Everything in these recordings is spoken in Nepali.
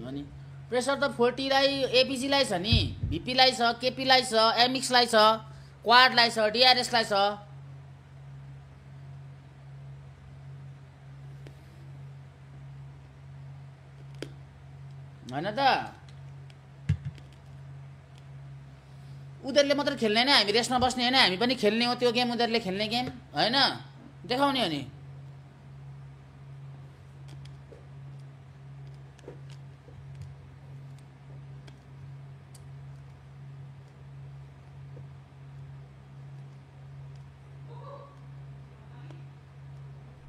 अनि प्रेसर त 40 लाई एपीजी लाई छ नि भिपी लाई छ केपी लाई छ एमएक्स लाई छ क्वाड लाई छ डीआरएस लाई छ हैन त उनीहरुले मात्र खेल्ने हैन हामी रेस्टमा बस्ने हैन हामी पनि खेल्ने हो त्यो गेम उनीहरुले खेल्ने गेम हैन देखाउने हो नि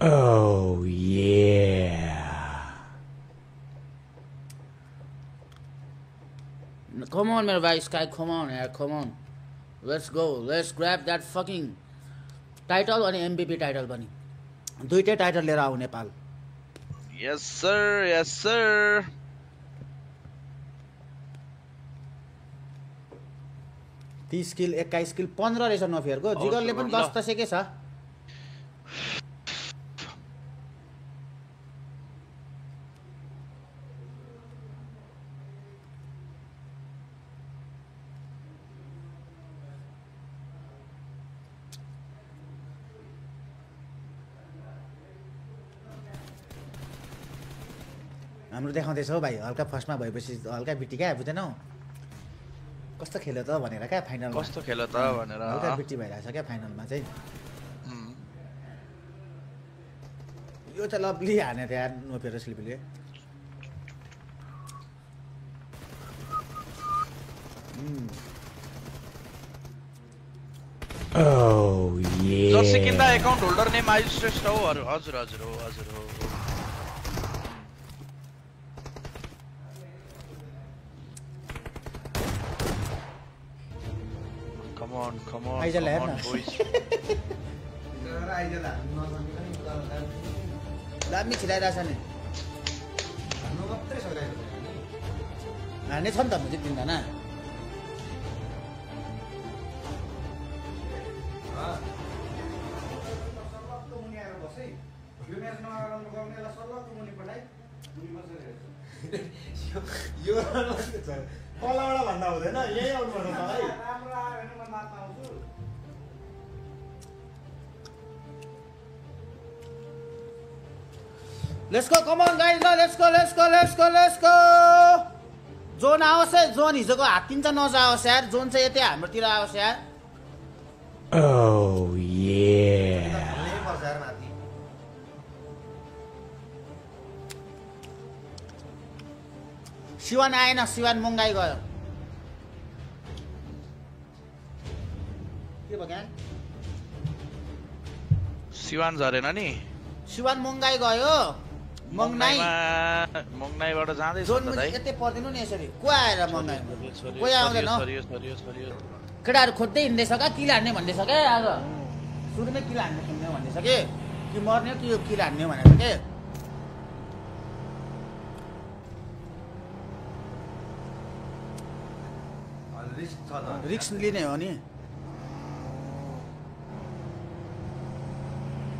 Oh yeah. Come on, my guys, Sky, come on, yeah, come on. Let's go. Let's grab that fucking title and MVP title bunny. दुईटै टाइटल लिएर आऊ Nepal. Yes sir, yes sir. ती स्किल 21 स्किल 15 रहेछ नफेयरको जिगरले पनि 10 त सेके छ. हाम्रो देखाउँदैछ हो भाइ हल्का फर्स्टमा भएपछि हल्का बिटी क्या बुझेनौ कस्तो खेल्यो त भनेर क्या फाइनलमा कस्तो खेल्यो त भनेर हल्का बिटी भइरहेछ क्या फाइनलमा चाहिँ यो चाहिँ लभली हाने थियो यार नोफेर स्लिपीले Oh yeah. जर्सी किन्दा account holder name Ayush Shrestha हो हजुर हजुर हो हजुर हो Come on, boys. दामी छिराइरहेछ नि हाने छ नि त मुझे तिनजना यो कलाबाट भन्दा हुँदैन यही आउनु पर्छ भाइ राम्रो आयो भने म नाच्न आउँछु Let's go, come on guys, let's go. John आओस् है जोन हिजोको हात्तिन्छ नजाओस् यार जोन चाहिँ यतै हाम्रोतिर आओस् यार Oh yeah. शिवान आएन शिवान मंगाई गयो के भयो क्या शिवान झरेन नि शिवान मंगाई गयो मंगनाईबाट जाँदै छ त दाइ यतै पर्दिनु नि यसरी को आएर मंगाई कोही आउँदैन केटाहरु खोज्दै हिँड्दैछ का किल हान्ने भन्दैछ के आज सुरुमै किल हान्ने खेल्ने भन्दैछ के कि मर्ने कि यो किल हान्ने भनेछ के रिस्क लिने हो नि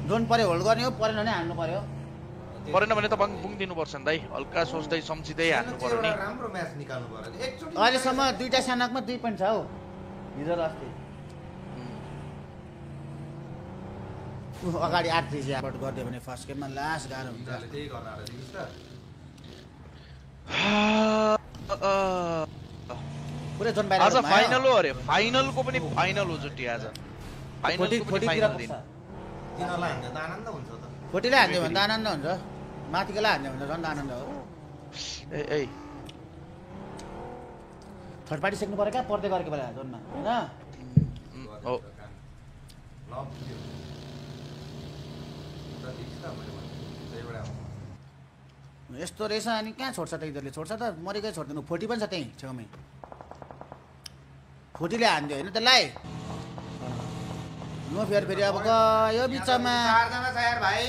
जोन परे होल्ड गर्ने हो परेन भने हान्नु पर्यो परेन भने त बुङ दिनु पर्छ नि दाइ हल्का सोच्दै सम्झिदै हान्नु पर्यो नि राम्रो म्याच निकाल्नु पर्यो एकचोटी अहिलेसम्म दुईटा सानाकमा 2 पोइन्ट छ हौ हिजो र अस्ति अगाडि 8 दिस यापट गर्दियो भने फर्स्ट गेममा लास्ट गाह्रो हुन्छ त्यही गर्न आले दिनुस् त पुरै जोन बाहिर आज फाइनल हो अरे फाइनलको पनि फाइनल हो जुटी आज फाइनलको पनि फाइनल दिन तिनीहरुलाई हान्दा त आनन्द हुन्छ त फोटीलाई हान्यो भने त आनन्द हुन्छ माथिकोलाई हान्यो भने त झन् आनन्द हो ए थर्ड पार्टी सेक्नु पर्यो क्या पर्दै गरेको बेला जोनमा हैन हो यस्तो रहेछ अनि कहाँ छोड्छ त यिनीहरूले छोड्छ त मरेकै छोड्दिनु 40 पनि छ त्यही छेउमै 40ले हान्दियो हैन त्यसलाई नो फेयर फेरि अब गयो बिचमा चारजना छ यार भाइ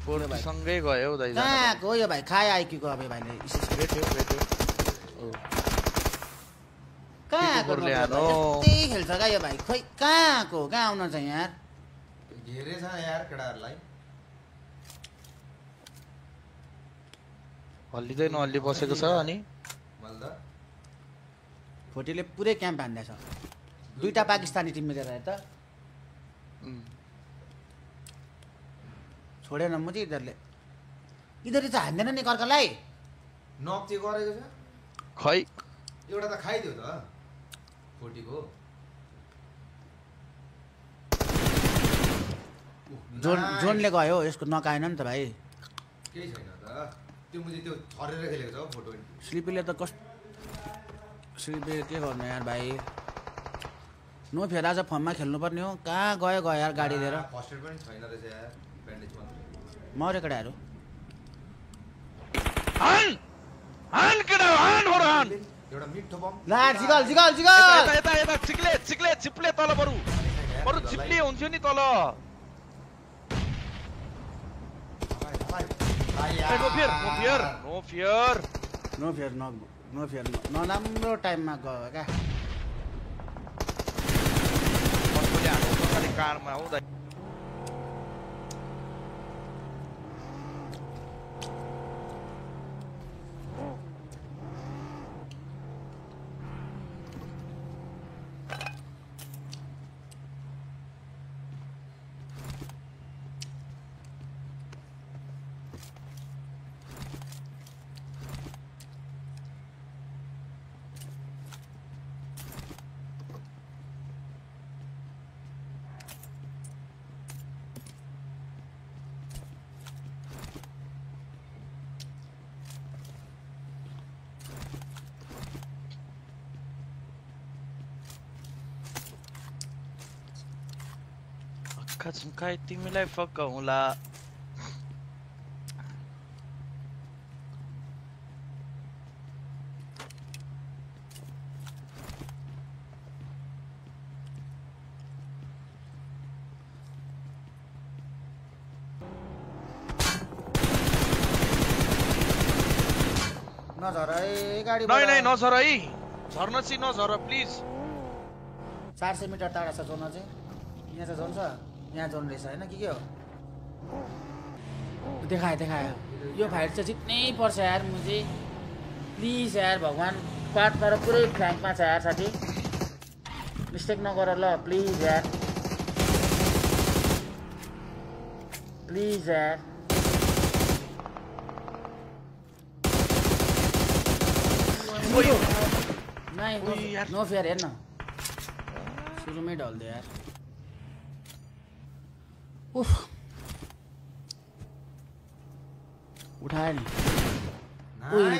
40 सँगै गयो दाइ कहाँ गयो भाइ खाए आइकीको अब भाइले भेट्यो कहाँ गोरले हानो यस्तै खेल्छ का यो भाइ खोइ कहाँको कहाँ आउन चाहिँ यार घेरे छ यार केटाहरुलाई हल्लिँदैन हल्ली बसेको छ अनि मल्दा फोर्टीले पुरै क्याम्प हान्दैछ दुईटा पाकिस्तानी टिम मिलेर त छोडेन म चाहिँ यिनीहरूले चाहिँ हान्दैन नि कर्कालाई नक चाहिँ गरेको छ खै एउटा त खाइदियो त 40 को जोनले गयो यसको नकाएन नि त भाइ केही छैन त त्यो मुझे त्यो छरेर खेलेको छ फोटो स्लिपीले त स्लिपीले के गर्नु यार भाइ नो फेर आज फर्ममा खेल्नुपर्ने हो कहाँ गयो यार गाडी लिएर फर्स्ट एड पनि छैन रहेछ यार ब्यान्डेज मात्रै मरे केटाहरू एउटा मिठो बम ला जिगल यता चिप्ले तल बरु चिप्ले हुन्थ्यो नि तल नो फियर नराम्रो टाइममा गयो क्या कारमा हो झुम्काइ तिमीलाई फकाउला नझर है गाडी नझर है झर्न चाहिँ नझर प्लिज 400 मिटर टाढा छ जोन चाहिँ यहाँ चाहिँ जोन छ यहाँ जोन रहेछ होइन के हो देखायो यो फाइट चाहिँ जित्नै पर्छ यार मुझे प्लिज यार भगवान् पार्ट तर पुरै फ्ल्याङ्कमा छ यार साथी मिस्टेक नगर ल प्लिज यार नो फेयर हेर्न सुरुमै ढल्दे यार उफ उठायो नि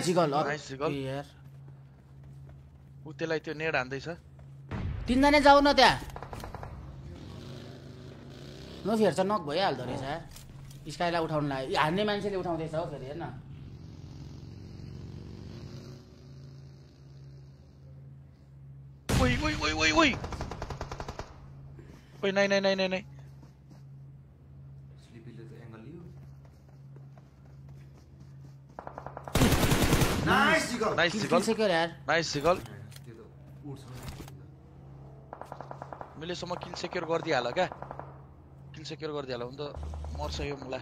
जिगल यार उ त्यसलाई त्यो नेड हान्दैछ तिनजना जाऊ न त्यहाँ नो फेयर चाहिँ नक भइहाल्दो रहेछ यार स्काइलाई उठाउनु लाग्यो हान्ने मान्छेले उठाउँदैछ हौ फेरि हेर्न ओइ नाइ स्लिपीले त एंगल लियो नाइस सिगल त्यो त उड्छ मैले सम्म किल सेक्युर गर्दिहाल क्या किल सेक्युर गर्दिहाल भने त मर्छ यो मुला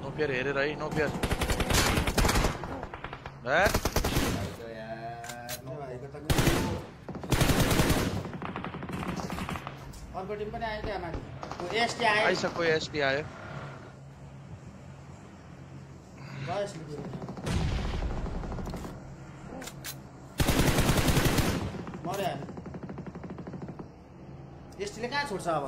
नो फेयर हेरेर है नो फेयर अर्को टिम पनि आयो क्या माथि आइसक्यो एसटी आयो मर्यो एसटीले कहाँ छोड्छ अब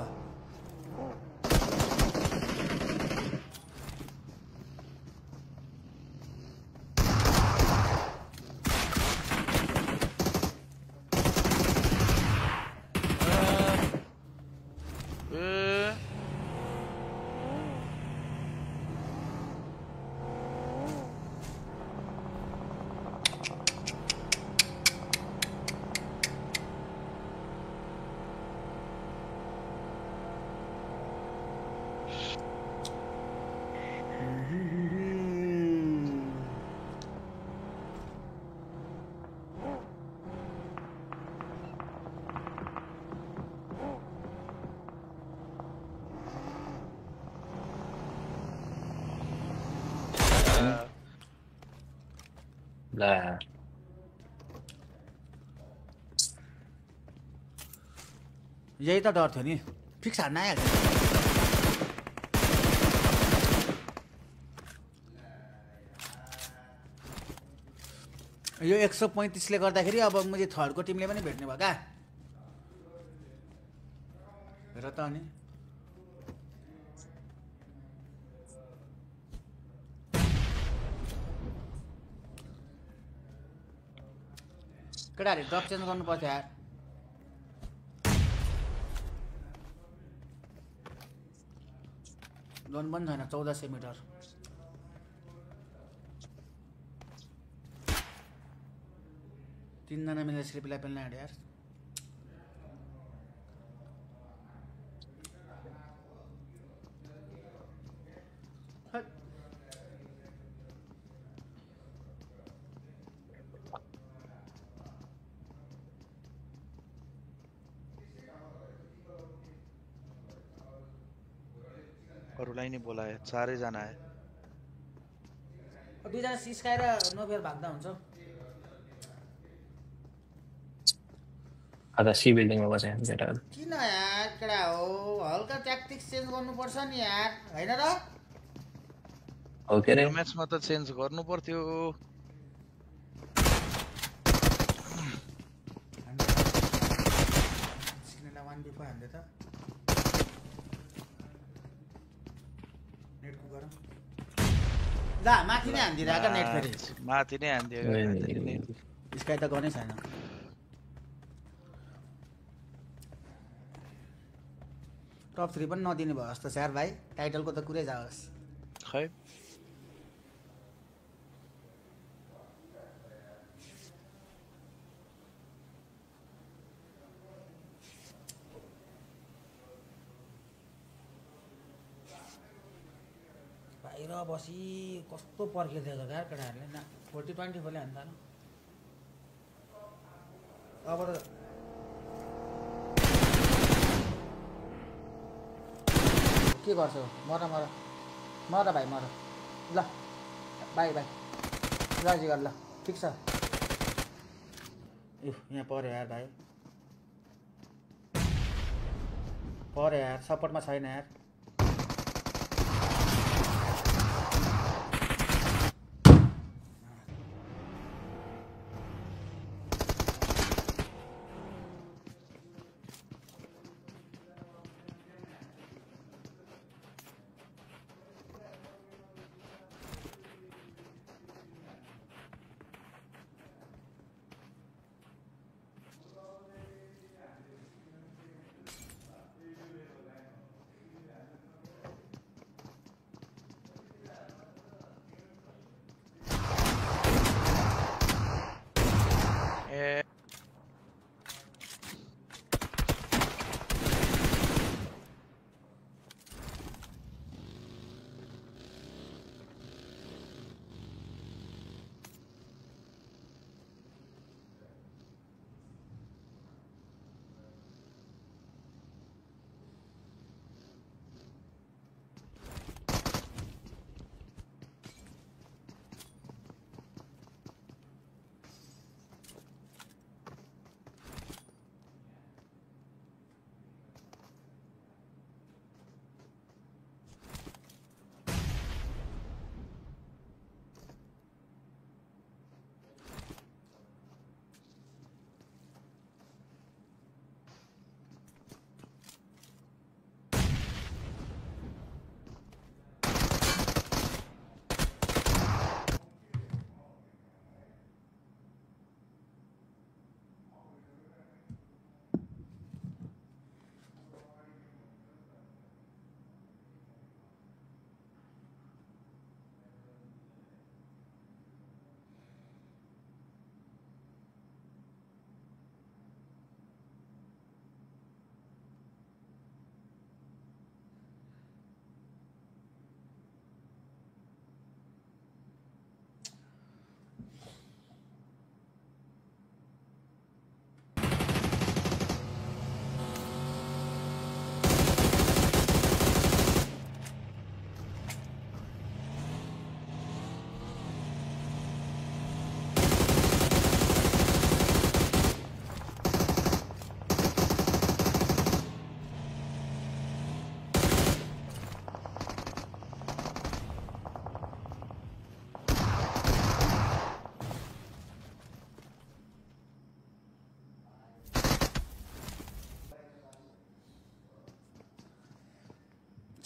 ला यही त डर थियो नि फिक्स हान्न आइहाल्छ यो 135 ले गर्दाखेरि अब मैले थर्डको टिमले पनि भेट्ने भयो क्या हेर त अनि केटाहरूले ड्रप चेन्ज गर्नुपर्छ यार जोन पनि छैन 1400 मिटर तीनजना मिलेर स्लिपीलाई पेल्न आँट्यो यार अरूलाई नि बोलाए 4 जना आए दुईजना सिस्काएर नोबेर भाग्दा हुन्छ आधा सी बिल्डिङमा बसे केटाहरू किन यार केटा हो हल्का ट्याक्टिक्स चेन्ज गर्नुपर्छ नि यार हैन र हो के रे म्याचमा त चेन्ज गर्नु पर्थ्यो सिग्नेला 1v5 हान्दै त नेटको गरम ला माथि नै हान्दिरहेको नेट फेरि माथि नै हान्दियो स्काई त गर्नै छैन टप 3 पनि नदिने भयो जस्तो छ यार भाइ टाइटलको त कुरै जाओस् खै बाहिर बसी कस्तो पर्खिदिएको यार केटाहरूले न 40-20 खोले हान्दा अब त के गर्छौ मर भाइ मर ल बाई ल जिगर ल ठिक छ यहाँ पर्यो यार भाइ पर्यो यार सपोर्टमा छैन यार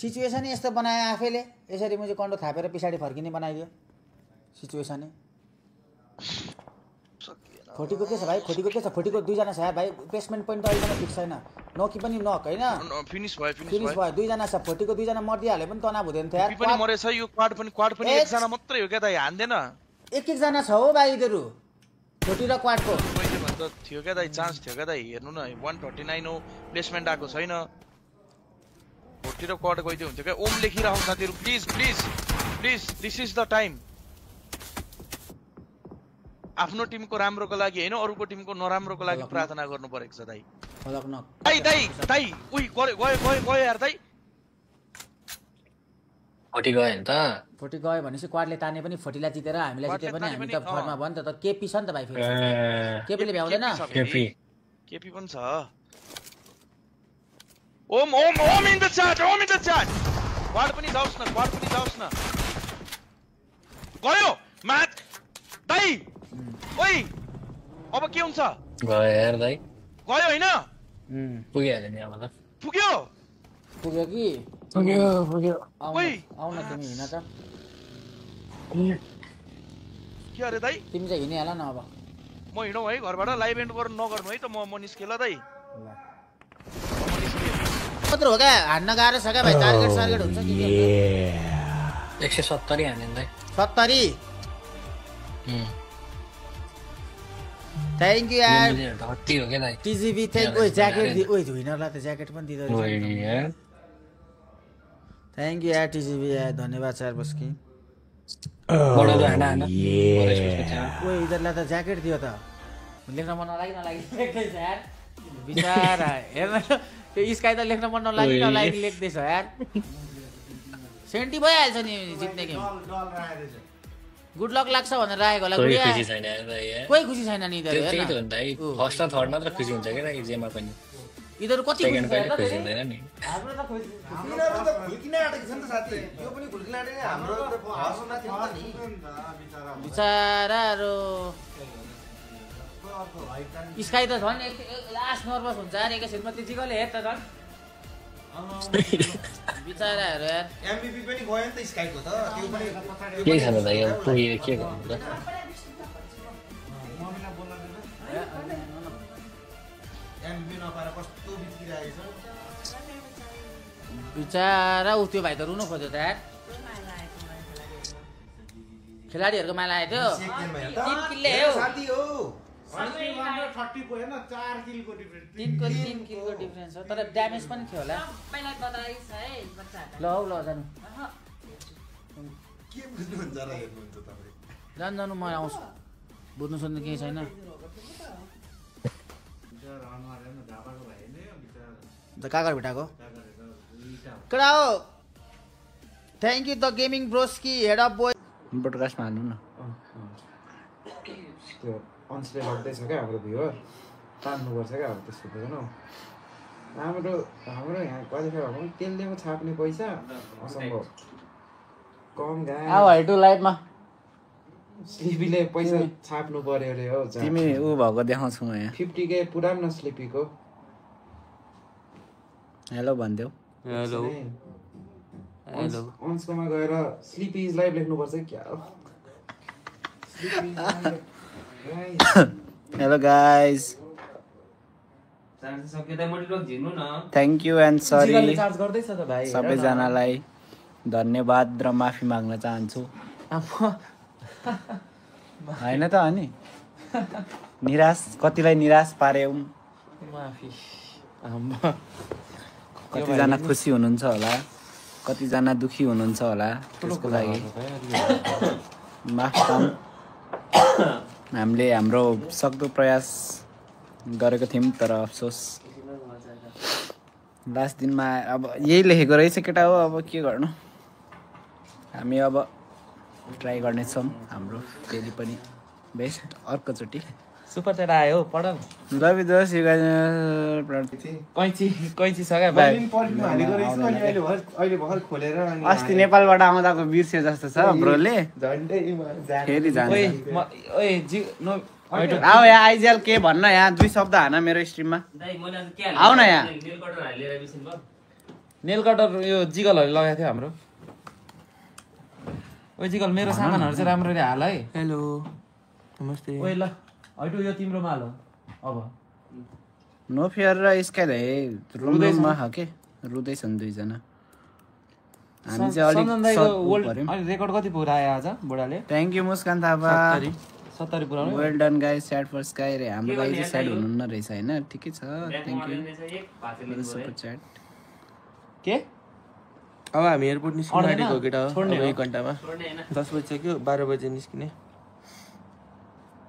सिचुएसनै यस्तो बनाए आफैले यसरी मुझे कन्डो थापेर पछाडि फर्किने बनाइदियो सिचुएसनै 40 को के छ भाइ 40 को के छ 40 को दुईजना छ यार भाइ प्लेसमेन्ट पोइन्ट त अहिलेसम्म फिक्स छैन नकी पनि नक हैन फिनिश भयो दुईजना छ 40 को दुईजना मर्दिहाले पनि तनाव हुँदैन थियो यार पनि मरेछ यो क्वाड पनि एकजना मात्रै हो के त हान्दैन एक जना छ हो भाइ इधरु 40 र क्वाडको पहिले भन्दा थियो के दाइ चान्स थियो के दाइ हेर्नु न 139 हो प्लेसमेन्ट आको छैन 40 र क्वाड गइदियो हुन्थ्यो के ओम लेखिराउ साथीहरु please this is the time आफ्नो टिमको राम्रोको लागि हैन अरूको टिमको नराम्रोको लागि प्रार्थना गर्नु परेको छ दाइ दाइ उइ गयो यार दाइ 40 गयो नि त 40 गयो भनेपछि क्वाडले ताने पनि 40 लाई जितेर हामीलाई जिते पनि हामी त फर्ममा भयो नि त केपी छ नि त भाइ फेरि केपीले भ्याउँदैन केपी पनि छ ओम इन द च्याट क्वाड पनि जाओस् न गयो म्याच दाइ ओइ अब के हुन्छ गयो यार दाइ गयो हैन पुगिहाल्यो नि अब त पुग्यो कि पुग्यो ओइ आउन तिमी हिँड त के अरे दाइ तिमी चाहिँ हिँडिहाल न अब म हिँडौ है घरबाट लाइभ एन्ड गर्नु नगर्नु है त म निस्केला दाइ कत्रो हो क्या हान्न गाह्रो छ क्या भाइ टार्गेट हुन्छ कि 170 हान्ने दाइ 70 थ्याङ्क यू यार धट्टी हो के दाइ टिजिबी थ्याङ्क ओइ ज्याकेट ओइ धुइनरलाई त ज्याकेट पनि दिँदो रहेछ थ्याङ्क यू यार टिजिबी यार धन्यवाद यार बस्की बडो हाना ओइ इधरलाई त ज्याकेट दियो त लेख्न मन नलागि लेख्दैछ यार बिचारा हेर्न त्यो स्काई त लेख्न मन नलागि लेख्दैछ यार सेन्टी भइहाल्छ नि जित्ने गेम गुड लक लाग्छ भनेर राखेको होला कोही खुसी छैन यार कोही खुसी छैन नि इधर त्यही त हो नि दाइ फर्स्ट र थर्ड मात्र खुसी हुन्छ के दाइ जेमा पनि इधर कति खुसी सेकेन्ड कहिले खुसी हुँदैन नि हाम्रो त खुसी तिनीहरु त खुल्किन आटेको छ नि त साथी यो पनि खुल्किन आटे हाम्रो त हर्सना थियो नि बिचाराहरु स्काई त झन् लास्ट नर्भस हुन्छ यार एकैछिनमा त्यो जिगले हेर त झन् बिचाराहरु यार एमबीपी पनि गयो नि त स्काईको त त्यो पनि के छ दाइ अब पुग्यो के गर्नु त एमबी नपाएर कस्तो बितिरहेको छ बिचारा उ त्यो भाइ त रुनु खोज्यो त यार खेलाडीहरुको माला आयो त्यो 3 किलले हो साथी हो 30 को हैन 4 किलको डिफरेन्स 3 किलको डिफरेन्स हो तर ड्यामेज पनि थियो होला पहिला बताइ छ है बच्चाहरु ल हौ ल जानु के बुझ्नुहुन्छ र हेर्नुहुन्छ तपाई जानु म आउँछु बुझ्नु सुन्नु केही छैन त कागर भेटाको कडा हो thank you the gaming broski head of boy ब्रोडकास्टमा हाल्नु न त्यो अनस्ले लड्दैछ क्या हाम्रो भ्युअर तान्नुपर्छ क्या अब त्यसको बुझ्नु हाम्रो यहाँ क्वालिफाई भएको त्यसले पो छाप्ने पैसा असम्भव कम गाय आउ हेटु लाइभमा स्लिपीले पैसा छाप्नु पर्यो अरे हो तिमी उ भएको देखाउँछु म यहाँ 50K पुरानो स्लिपीको हेलो भन्देऊ हेलो अन्सकोमा गएर स्लिपी इज लाइभ लेख्नुपर्छ क्या hello guys thank you and sorry सबैजनालाई धन्यवाद र माफी माग्न चाहन्छु होइन त अनि कतिलाई निराश पार्यौँ कतिजना खुसी हुनुहुन्छ होला कतिजना दुखी हुनुहुन्छ होला त्यसको लागि माफ पाऊँ हामीले हाम्रो सक्दो प्रयास गरेको थियौँ तर अफसोस लास्ट दिनमा अब यही लेखेको रहेछ केटा हो अब के गर्नु हामी अब ट्राई गर्नेछौँ हाम्रो फेरि पनि बेस्ट अर्कोचोटि सुपर चेट आयो पढ रवि दोष कैची छ क्या अस्ति नेपालबाट आउँदाको बिर्स्यो जस्तो छ ब्रोले फेरि जान्छ आऊ यहाँ आइजिएल के भन्न यहाँ 2 शब्द हान मेरो स्ट्रिममा आऊ न यहाँ नेल कटर यो जिगलहरु लगाएको थियो हाम्रो ओइ जिगल मेरो सामानहरु चाहिँ राम्ररी हाल है हेलो नमस्ते ओइ ल हैटु यो तिम्रो माल हो अब नो फियर र स्काई दाइ रुममा हो के रुदैछन् दुईजना हामी चाहिँ अलिक अहिले रेकर्ड कति पुरायो आज बुढाले थ्यांक यू मुस्कान थापा 70 पुराउनु well done guys sad for Sky Ray हाम्रो गाइस चाहिँ स्याड हुनुहुन्न रहेछ हैन ठिकै छ थ्यांक यू सुपर च्याट के अब हामी एयरपोर्ट निस्किन आँटेको केटा हो 1 घण्टामा 10 बजे सक्यो 12 बजे निस्किने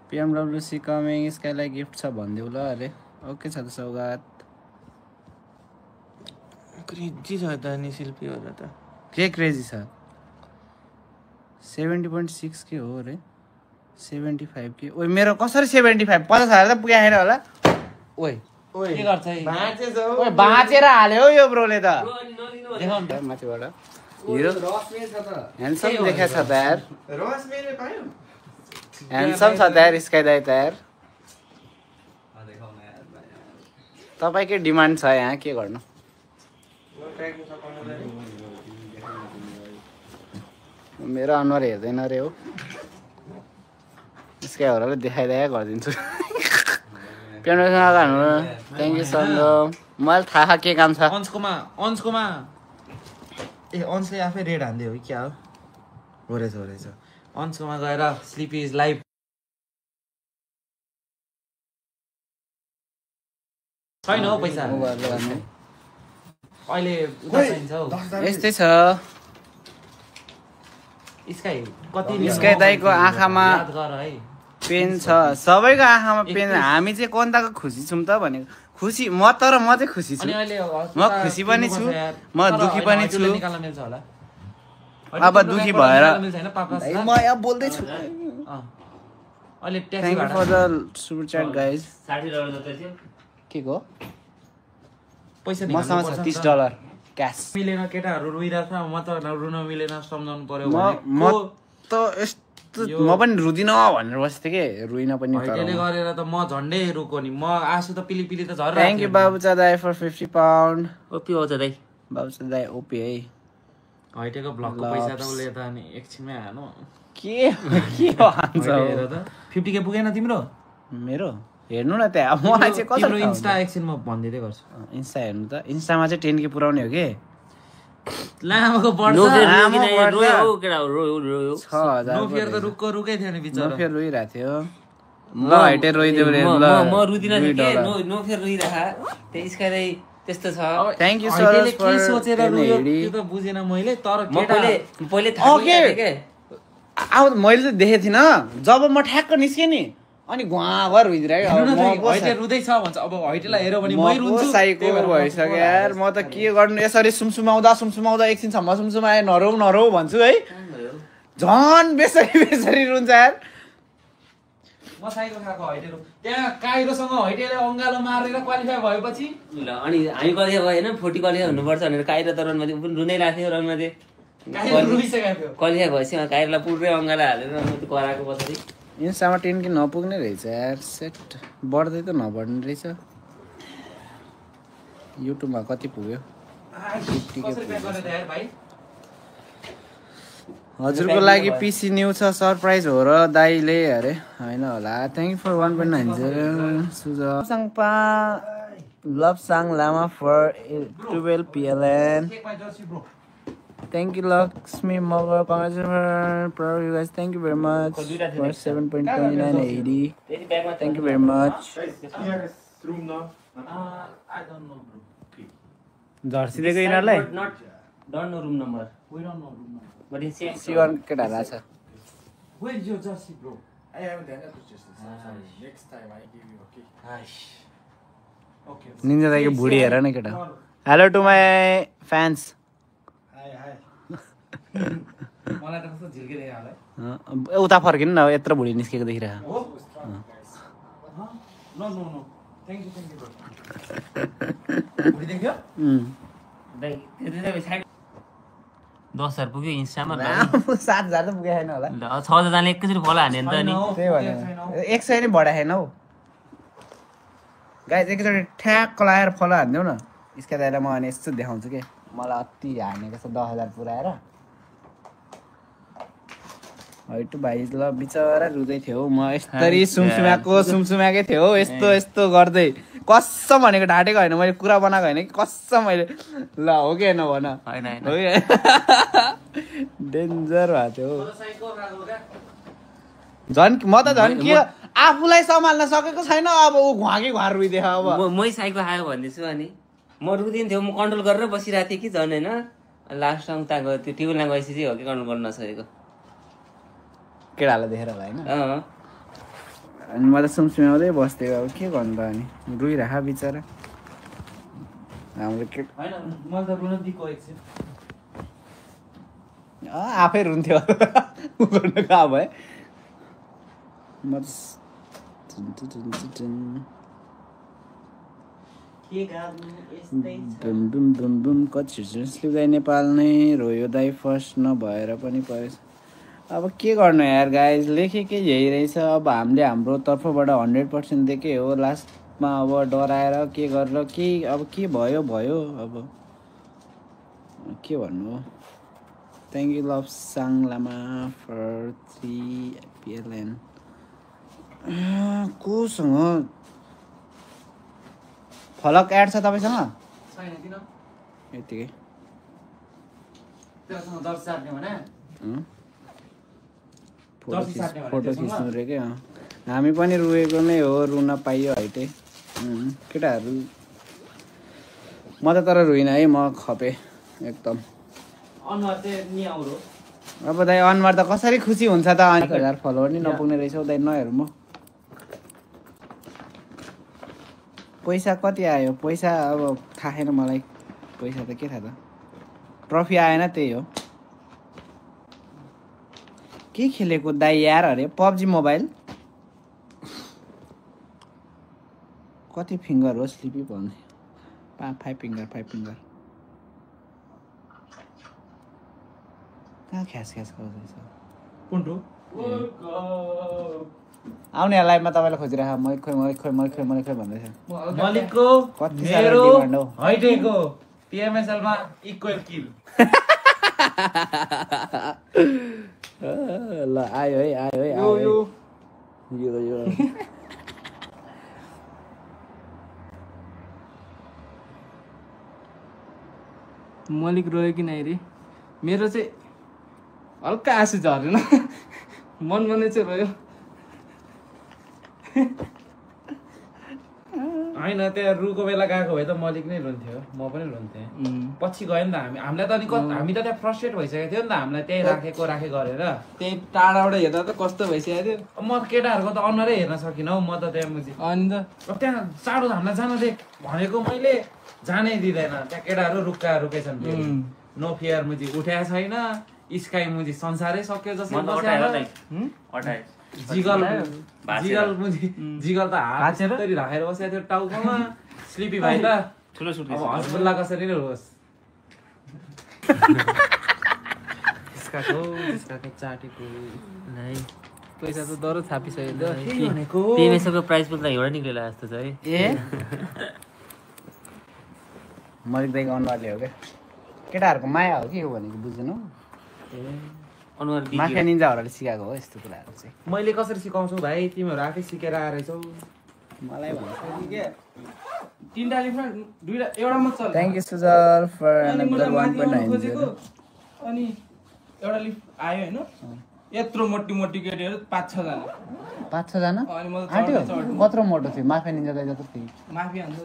पीएमडब्ल्यूसी कमिङ स्काईलाई गिफ्ट छ भन्देऊ ल अरे ओके छ त सौगात क्रेजी छ त नि शिल्पीहरु त के क्रेजी छ 70.6 के हो रे 75 के ओइ मेरो कसरी 75 50,000 त पुगे छैन होला ओइ के गर्छ ओइ बाँचेर हाल्यो यो ब्रोले त देखाउन त माथिबाट हिरो ह्यान्डसम देखा छ त यार ह्यान्डसम छ त यार स्काई दाइ त यार तपाईकै डिमान्ड छ यहाँ के गर्नु मेरो अनुहार हेर्दैन रे हो स्काईहरुले देखाइदिया गरिदिन्छु थ्याङ्क यू सर मलाई थाहा के काम छ अंशकोमा ए अंशले आफै रेड हान्दियो हो क्या हो रहेछ अंशकोमा गएर स्लिपी इज लाइभ छैन हौ पैसा अहिले उता चाहिन्छ हौ यस्तै छ स्काई दाइको आँखामा याद गर है पेन छ सबैको आँखामा पेन हामी चाहिँ कोन्ताको खुसी छौँ त भनेको खुसी म चाहिँ खुसी छु म खुसी पनि छु म दुखी पनि छु अब दुखी भएर म यहाँ बोल्दैछु thank you for the super chat guys के को पैसा मसँग छ $30 क्यास मिलेन केटाहरु रोइरहेछ म त रुन मिलेन सम्झाउनु पर्यो म त यस्तो म पनि रुदिन भनेर बस्थेँ के रुइन पनि त्यसले गरेर त म झन्डै रुको नि म आँसु त पिली पिली त झर्रा थ्याङ्क यू बाबुचा दाइ फर 50 पाउन्ड ओपी हो दाइ बाबुचा दाइ ओपी है हैटेको ब्लकको पैसा त उले त नि एकछिनमै हानु के हान्छ हेर त 50 के पुगेन तिम्रो मेरो हेर्नु न त्यहाँ मलाई चाहिँ कति तिम्रो इन्स्टा एकछिनमा भनिदिदै गर्छु इन्स्टा हेर्नु त इन्स्टामा चाहिँ 10 के पुराउने हो के लामोको बढ्छ नो फियर त रुकै थियो नि बिचारा नो फियर रोइरहेको थियो ल हैटे रोइदियो रे ल म रुदिन थिएँ के नो फेर रोइरहा त्यही स्काई त्यस्तो छ थ्याङ्क यू सर के सोचेर रोयो त्यो त बुझेन मैले तर पहिले थाहा के आउ मैले त देखेको थिइनँ जब म ठ्याक्क निस्केँ नि अनि घुवा रोइदिरहेको हैटे रुदैछ भन्छ अब हैटेलाई हेर्यो भने मै रुन्छु साइको भइसक्यो यार म त के गर्नु यसरी सुमसुमाउँदा एकछिनसम्म सुमसुमाए नरौ भन्छु है झन् बेसरी रुन्छ यार म साइको खाएको हैटेरो त्यहाँ काइरोसँग हैटेले अंगालो मारेर क्वालिफाई भएपछि ल अनि हामी कहिले गएन 40 क्वालिफाई हुनुपर्छ भनेर काइरो त रनमा पनि रुनै लाग्थ्यो रनमा चाहिँ क्वालिफाई भएपछि काइरोलाई पुरै अंगाला हालेर रनमा कराएको पछाडि इन्स्टामा 10 के नपुग्ने रहेछ यार सेट बढ्दै त नबढ्ने रहेछ युट्युबमा कति पुग्यो हजुरको लागि पिसी न्यू छ सरप्राइज हो र दाइले अरे हैन होला thank you for 1.90 Sujangpa love Sang Lama for 12 PLN Thank you, Lakshmi Mother. Congratulations for you guys. Thank you very much for 7.2980. Thank you very much. Room now. I don't know, bro. Jersey देखो इनारलाई. Don't know room number. We don't know room number. But it's C1 के डाला छ. Where is your jersey, bro? I haven't done that jersey. Next time I give you, okay? Okay. Ninja दाइको भुडी हेर न केटा. Hello to my fans. मलाई त कस्तो झिल्किरहेको होला उता फर्किनु न यत्रो भुडी निस्केको देखिरहेको हो नो थ्यांक यू ब्रो भुडी देख्यो दाइ त्यो साइड 10,000 पुग्यो इन्स्टामा 7,000 त पुगे छैन होला ल 6,000 जाने एकैचोटि फलो हाने नि त नि त्यही भने 100 नि बढा छैन हौ गाइस एकैचोटि ठ्याक्क लाएर फलो हान्दिउ न इसका दाइलाई म अनि यस्तो देखाउँछु के मलाई अति हानेको छ 10,000 पुऱ्याएर हैटु भाइ ल बिचरा रुँदै थियो म यस्तरी सुमसुमाकै थियो यस्तो गर्दै कसम भनेको ढाटेको होइन मैले कुरा बनाएको होइन कि कसम मैले ल हो कि होइन भन डेन्जर भएको थियो झन् म त झन् के आफूलाई सम्हाल्न सकेको छैन अब ऊ घुवाकी घुवा रुइदियो अब मै साइको आयो भन्दैछु अनि म रुदिन थियो म कन्ट्रोल गरेर बसिरहेको थिएँ कि झन् होइन लास्ट टाइम त्यो टिउला गएपछि चाहिँ हो कि कन्ट्रोल गर्न नसकेको केटालाई देखेर होला होइन अनि म त सुमसुमाउँदै बस्थेँ अब के गर्नु त अनि रुइराख बिचरा हाम्रो आफै रुन्थ्यो गर्नु कहाँ भयो म कति दाइ नेपाल नै रोयो दाइ फर्स्ट नभएर पनि परेछ अब के गर्नु यार गाइज लेखेकै यही रहेछ अब हामीले हाम्रो तर्फबाट 100% दिएकै हो लास्टमा अब डराएर के गरेर के अब के भयो अब के भन्नु हो thank you love Sang Lama for 3 PLN कोसँग फलक एड छ तपाईँसँग यतिकै फोटो खिच्नु रे क्या हामी पनि रुएको नै हो रुन पाइयो हैटे केटाहरू म त तर रुइन है म खपे एकदम अब दाइ अनुहार त कसरी खुसी हुन्छ त 1,000 फलोवर नि नपुग्ने रहेछ दाइ नहेरौँ म पैसा कति आयो पैसा अब थाहा छैन मलाई पैसा त के थाहा त ट्रफी आएन त्यही हो के खेलेको दाइ यार अरे पबजी मोबाइल कति फिङ्गर हो स्लिपी भन्ने 5 फिङ्गर कहाँ ख्यास गर्दैछ कुन्टु आउने लाइभमा तपाईँलाई खोजिराख मै खोइ भन्दैछ मलिकको मेरो हैटेको TMSL मा इक्वल किल ल आयो है यो मलिक रोयो कि नै रे मेरो चाहिँ हल्का आँसु झरेन मनमा नै चाहिँ रोयो होइन त्यहाँ रुको बेला गएको भए त मलिक नै रुन्थ्यो म पनि रुन्थेँ पछि गयो नि त हामीलाई त अनि हामी त त्यहाँ फ्रस्ट्रेट भइसकेको थियो नि त हामीलाई त्यही राखेको गरेर त्यही टाढाबाट हेर्दा त कस्तो भइसकेको थियो म केटाहरूको त अनुहारै हेर्न सकिनँ हौ म त त्यहाँ मुजी अनि त त्यहाँ चाँडो हामीलाई जान दे भनेको मैले जानै दिँदैन त्यहाँ केटाहरू रुकेछन् नो फियर मुजी उठेको छैन स्काई मुजी संसारै सक्यो जस्तो जिगल त हातरी राखेर बसेको थियो टाउकोमा स्लिपी भाइ त ठुलो सुट अब हस्बुल्ला कसरी नै होस् चाटेको पैसा त दरो छापिसकेको टिएमएसको प्राइस पनि एउटा निक्लेला जस्तो छ है मलिक दाइको अनुहारले हो क्या केटाहरूको माया हो कि हो भनेको बुझ्नु माफिया निन्जाहरूले सिकाएको हो यस्तो कुराहरू चाहिँ मैले कसरी सिकाउँछु भाइ तिमीहरू आफै सिकेर आएछौ मलाई भन्छ तीनटा लिफमा दुईटा एउटा मात्र चल्छ thank you Sujal for another 1.90 अनि एउटा लिफ आयो हैन यत्रो मोटी केटीहरू 5-6 जना 5-6 जना अनि म आट्यो कत्रो मोटो थियो माफिया निन्जा दाइ जस्तो थियो माफिया हुन्छ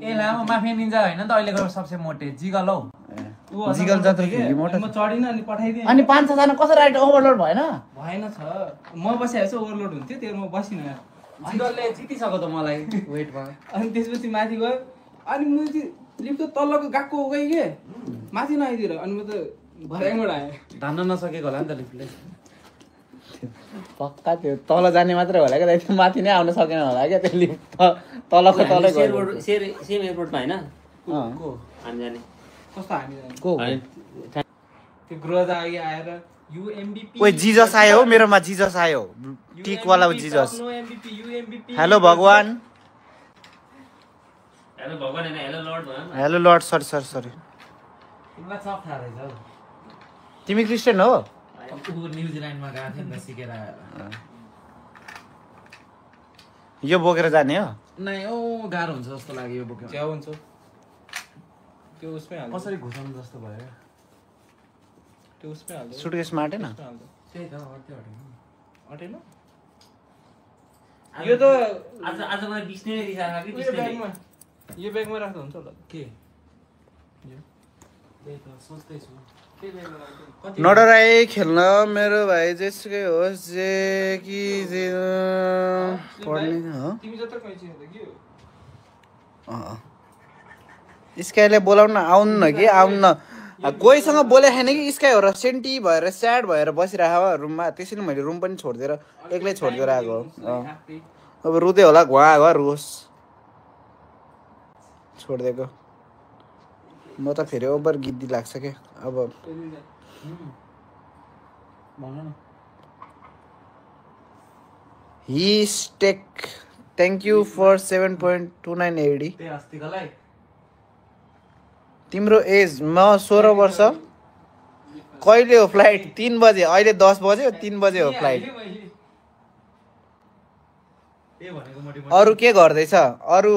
ए लामो माफिया निन्जा हैन त अहिलेको सबसे मोटे जिगल हौ जिगल जत्रो थियो मोटो म चढिन अनि पठाइदिए अनि 5-6 जना कसरी राइट ओभरलोड भएन छ म बसिरहेको छु ओभरलोड हुन्थ्यो त्यो म बसिन जिगलले जितिसक्यो त मलाई वेटमा अनि त्यसपछि माथि गयो अनि म चाहिँ लिफ्ट तलको गएको गई के माथि नआइदिएर अनि म त भर्याङबाट आएँ धान्न नसकेको होला नि त लिफ्टले पक्का त्यो तल जाने मात्रै होला क्या त्यो माथि नै आउन सकेन होला क्या त्यो लिफ्ट तलको तलै गयो सेम एयरपोर्टमा हैन को हामी जाने कस्तो हामी जाने को त्यो ग्रोज आएर UMBP ओइ जिजस आयो हो मेरोमा जिजस आयो टिक वाला जिजस हेलो भगवान हेलो भगवान हैन हेलो लर्ड भन हेलो लर्ड सरी तिमीलाई सब थाहा रहेछ हौ। तिमी क्रिस्चियन हो? ऊ न्युजिल्यान्डमा गएको थियो नि त सिकेर आएर। यो बोकेर जाने हो? नै ओ गाह्रो हुन्छ जस्तो लाग्यो यो बोकेर। क्या हुन्छ त्यो उसमै हाल्छ कसरी घुसाउनु जस्तो भयो त्यो उसमै हाल्छ सुटकेसमा आँटेन? त्यही त अट्यो अटेन यो त आज मलाई बिस्ने रिसा आयो कि बिस्ने यो ब्यागमा राख्दा हुन्छ होला के त्यही त सोच्दै छु नडराई खेल्न मेरो भाइ जेसुकै होस् जे कि जे पढ्ने हो। तिमी जत्रो कैची हुन्छ के हो स्काईले बोलाउन आउनु न कि आउनु न। कोहीसँग बोले छैन कि स्काई हो र सेन्टी भएर स्याड भएर बसिरहेको रुममा, त्यसैले मैले रुम पनि छोडिदिएर एक्लै छोडिदिएर आएको हो। अब रुँदै होला घुवा घर रोस् छोडिदिएको। म त फेरि ओभर गिद्दी लाग्छ क्या अब। हिस्टेक थ्याङ्क यू फर 7.29 एडी। तिम्रो एज म 16 वर्ष। कहिले हो फ्लाइट? 3 बजे। अहिले 10 बज्यो, 3 बजे हो फ्लाइट। अरू के गर्दैछ? अरू